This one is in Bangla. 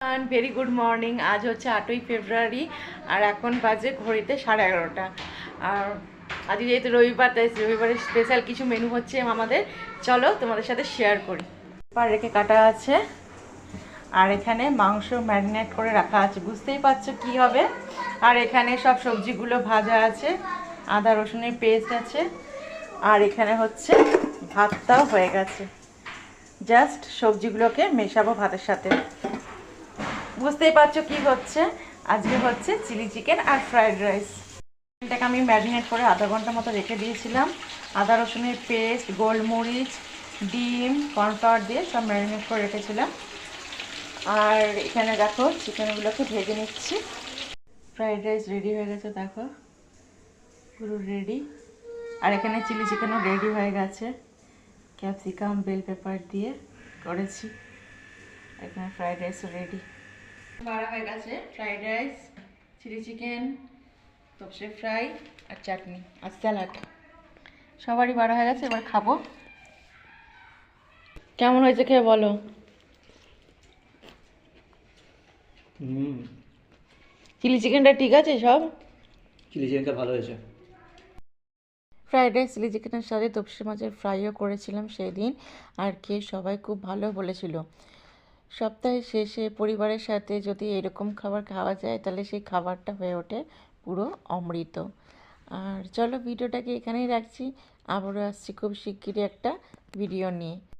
Very good morning. আজ হচ্ছে 8ই ফেব্রুয়ারি আর এখন বাজে ঘড়িতে 11:30। আর আজ যেহেতু রবিবার, তাই রবিবারের স্পেশাল কিছু মেনু হচ্ছে আমাদের। চলো তোমাদের সাথে শেয়ার করি। পা রেখে কাটা আছে আর এখানে মাংস ম্যারিনেট করে রাখা আছে, বুঝতেই পারছো কি হবে। আর এখানে সব সবজিগুলো ভাজা আছে, আদা রসুনের পেস্ট আছে। আর এখানে হচ্ছে ভাতটাও হয়ে গেছে, জাস্ট সবজিগুলোকে মেশাবো ভাতের সাথে। বুঝতেই পারছো কি হচ্ছে। আজকে হচ্ছে চিলি চিকেন আর ফ্রাইড রাইস। এটাকে আমি ম্যারিনেট করে আধা ঘন্টা মতো রেখে দিয়েছিলাম। আদা রসুনের পেস্ট, গোলমরিচ, ডিম, কর্নফ্লাওয়ার দিয়ে সব ম্যারিনেট করে রেখেছিলাম। আর এখানে দেখো চিকেনগুলোকে ভেজে নিচ্ছি। ফ্রাইড রাইস রেডি হয়ে গেছে, দেখো পুরো রেডি। আর এখানে চিলি চিকেনও রেডি হয়ে গেছে, ক্যাপসিকাম বেল পেপার দিয়ে করেছি। এখানে ফ্রাইড রাইসও রেডি বাড়া হয়ে গেছে। ফ্রাইড রাইস, চিলি চিকেন, তপসে ফ্রাই আর চাটনি আর স্যালাড সবারই বাড়া হয়ে গেছে। এবার খাবো। কেমন হয়েছে খেয়ে বলো। চিলি চিকেনটা ঠিক আছে? সব চিলি চিকেনটা ভালো হয়েছে। ফ্রাইড রাইস চিলি চিকেনের সাথে তপসে মাছের ফ্রাইও করেছিলাম সেই দিন। আর খেয়ে সবাই খুব ভালো বলেছিল। সপ্তাহের শেষে পরিবারের সাথে যদি এরকম খাবার খাওয়া যায় তাহলে সেই খাবারটা হয়ে ওঠে পুরো অমৃত। আর চলো ভিডিওটাকে এখানেই রাখছি, আবারও আসছি খুব শিগগিরই একটা ভিডিও নিয়ে।